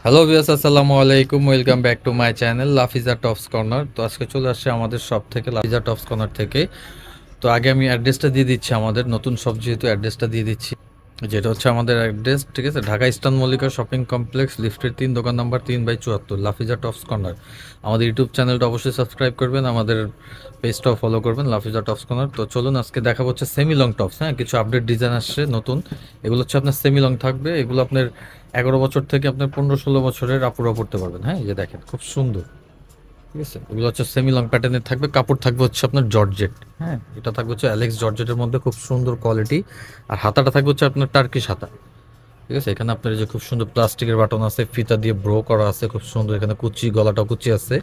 Hello viewers, আসসালামু আলাইকুম। Welcome back to my channel Lafiza tops corner. তো আজকে চলে আসছে আমাদের শপ থেকে, লাফিজা টপস কর্নার থেকে। তো আগে আমি অ্যাড্রেসটা দিয়ে দিচ্ছি, আমাদের নতুন শপ যেহেতু অ্যাড্রেসটা দিয়ে দিচ্ছি, যেটা হচ্ছে আমাদের অ্যাড্রেস, ঠিক আছে? Dhaka eastern Mallika shopping complex, লিফটের 3, দোকান নাম্বার 3/74, লাফিজা টপস কর্নার। আমাদের ইউটিউব চ্যানেলটা অবশ্যই সাবস্ক্রাইব করবেন, আমাদের পেজটাও ফলো করবেন, লাফিজা টপস কর্নার। তো চলুন আজকে দেখাবো হচ্ছে সেমি লং টপস। হ্যাঁ, কিছু আপডেট ডিজাইন আসছে নতুন। এগুলো হচ্ছে আপনার সেমি লং থাকবে। এগুলো আপনার 11 বছর থেকে আপনার 15-16 বছরের আপুরা পড়তে পারবেন। হ্যাঁ, এই যে দেখেন খুব সুন্দর, ঠিক আছে? এগুলো হচ্ছে সেমি লং প্যাটার্নের থাকবে। কাপড় থাকবে হচ্ছে আপনার জর্জেট। হ্যাঁ, এটা থাকবে হচ্ছে অ্যালেক্স জর্জেটের মধ্যে, খুব সুন্দর কোয়ালিটি। আর হাতাটা থাকবে হচ্ছে আপনার টার্কিশ হাতা, ঠিক আছে? এখানে আপনার এই যে খুব সুন্দর প্লাস্টিকের বাটন আছে, ফিতা দিয়ে ব্রো করা আছে, খুব সুন্দর। এখানে কুচি, গলাটা কুচি আছে।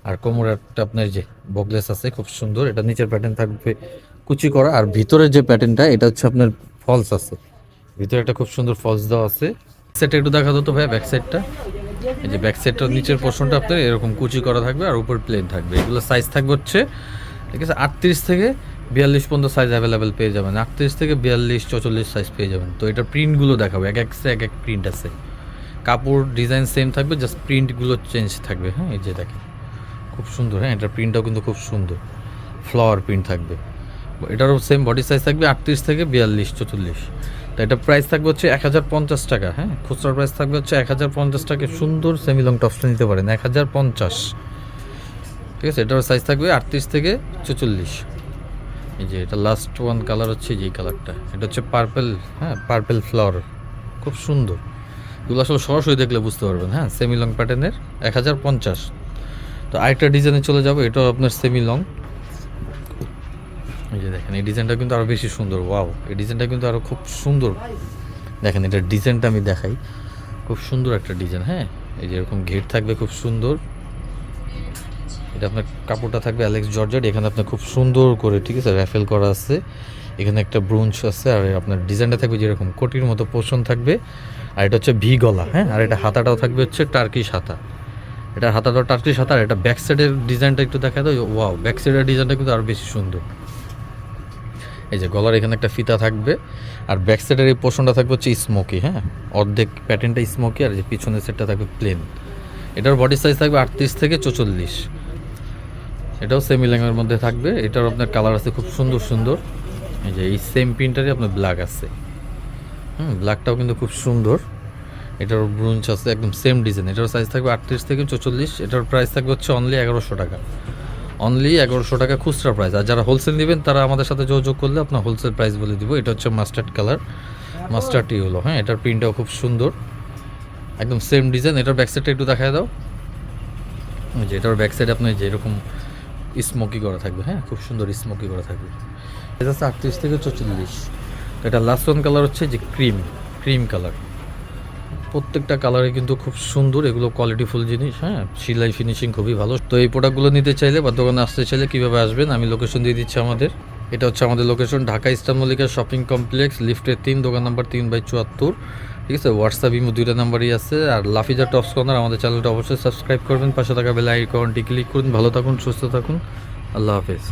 আর কোমরে একটা আপনার এই যে বগলেস আছে, খুব সুন্দর। এটা নিচের প্যাটার্ন থাকবে কুচি করা, আর ভিতরের যে প্যাটার্নটা এটা হচ্ছে আপনার ফলস আছে। ভিতরে একটা খুব সুন্দর ফলস দেওয়া আছে। সেটটা একটু দেখা তো ভাই, ব্যাক সাইডটা। এই যে ব্যাক সাইডটার নিচের পোর্শনটা আপনার এরকম কুচি করা থাকবে, আর উপর প্লেন থাকবে। এগুলো সাইজ থাকবে হচ্ছে, ঠিক আছে, 38 থেকে 42 পর্যন্ত সাইজ অ্যাভেলেবেল পেয়ে যাবেন। 38 থেকে 42, 44 সাইজ পেয়ে যাবেন। তো এটা প্রিন্টগুলো দেখাবো, এক এক প্রিন্ট আছে। কাপড় ডিজাইন সেম থাকবে, জাস্ট প্রিন্টগুলো চেঞ্জ থাকবে। হ্যাঁ, এই যে দেখেন খুব সুন্দর। হ্যাঁ, এটার প্রিন্টটাও কিন্তু খুব সুন্দর, ফ্লাওয়ার প্রিন্ট থাকবে। এটারও সেম বডি সাইজ থাকবে 38 থেকে 42, 44। তো এটা প্রাইস থাকবে হচ্ছে 1050 টাকা। হ্যাঁ, খুচরা প্রাইস থাকবে হচ্ছে 1050 টাকা। সুন্দর সেমি লং টপসটা নিতে পারেন 1050, ঠিক আছে? এটার সাইজ থাকবে 38 থেকে 44। এই যে এটা লাস্ট ওয়ান কালার হচ্ছে যে কালারটা, এটা হচ্ছে পার্পেল। হ্যাঁ, পার্পেল ফ্লাওয়ার, খুব সুন্দর। এগুলো আসলে সরাসরি দেখলে বুঝতে পারবেন। হ্যাঁ, সেমি লং প্যাটার্নের 1050। তো আরেকটা ডিজাইনে চলে যাবো, এটাও আপনার সেমি লং। এই যে দেখেন এই ডিজাইনটা কিন্তু আরও বেশি সুন্দর। ওয়াও, এই ডিজাইনটা কিন্তু আরও খুব সুন্দর। দেখেন এটার ডিজাইনটা আমি দেখাই, খুব সুন্দর একটা ডিজাইন। হ্যাঁ, এই যে এরকম ঘের থাকবে, খুব সুন্দর। এটা আপনার কাপড়টা থাকবে অ্যালেক্স জর্জেট। এখানে আপনার খুব সুন্দর করে, ঠিক আছে, র্যাফেল করা আছে। এখানে একটা ব্রোঞ্চ আছে, আর আপনার ডিজাইনটা থাকবে যেরকম কোটির মতো পোর্শন থাকবে। আর এটা হচ্ছে ভি গলা। হ্যাঁ, আর এটা হাতাটাও থাকবে হচ্ছে টার্কিশ হাতা। এটা হাতাটাও টার্কিশ হাতা। আর এটা ব্যাক সাইডের ডিজাইনটা একটু দেখা দাও। ওয়াও, ব্যাক সাইডের ডিজাইনটা কিন্তু আরও বেশি সুন্দর। এই যে গলার এখানে একটা ফিতা থাকবে, আর ব্যাক সাইডের এই পোর্শনটা থাকবে হচ্ছে স্মোকি। হ্যাঁ, অর্ধেক প্যাটার্নটা স্মোকি, আর যে পিছনের সেটটা থাকবে প্লেন। এটার বডি সাইজ থাকবে 38 থেকে 44। এটাও সেমি লেঙ্গের মধ্যে থাকবে। এটার আপনার কালার আছে খুব সুন্দর সুন্দর। এই যে এই সেম প্রিন্টারই আপনার ব্ল্যাক আছে। ব্ল্যাকটাও কিন্তু খুব সুন্দর। এটার ব্রুঞ্চ আছে, একদম সেম ডিজাইন। এটার সাইজ থাকবে 38 থেকে 44। এটার প্রাইস থাকবে হচ্ছে অনলি 1100 টাকা। অনলি 1100 টাকা খুচরা প্রাইস। আর যারা হোলসেল নেবেন তারা আমাদের সাথে যোগাযোগ করলে আপনার হোলসেল প্রাইস বলে দিব। এটা হচ্ছে মাস্টার্ড কালার, মাস্টার্ড হলো। হ্যাঁ, এটার প্রিন্টটাও খুব সুন্দর, একদম সেম ডিজাইন। এটার ব্যাক সাইডটা একটু দেখায় দাও। যে এটার ব্যাক সাইডে আপনার যেরকম স্মোকি করা থাকবে। হ্যাঁ, খুব সুন্দর স্মোকি করা থাকবে। এটা হচ্ছে 38 থেকে 44। এটা লাস্ট ওয়ান কালার হচ্ছে যে ক্রিম কালার। প্রত্যেকটা কালারে কিন্তু খুব সুন্দর। এগুলো কোয়ালিটিফুল জিনিস। হ্যাঁ, সেলাই ফিনিশিং খুবই ভালো। তো এই প্রোডাক্টগুলো নিতে চাইলে বা দোকানে আসতে চাইলে কীভাবে আসবেন, আমি লোকেশন দিয়ে দিচ্ছি আমাদের। এটা হচ্ছে আমাদের location, Dhaka eastern Mallika shopping complex, লিফটের 3, দোকান নাম্বার 3/74, ঠিক আছে? হোয়াটসঅ্যাপ ইমো দুইটা নাম্বারই আছে। আর লাফিজা টপস কর্নার আমাদের চ্যানেলটা অবশ্যই সাবস্ক্রাইব করবেন, পাশে থাকা বেল আইকনটি ক্লিক করুন। ভালো থাকুন, সুস্থ থাকুন, আল্লাহ হাফেজ।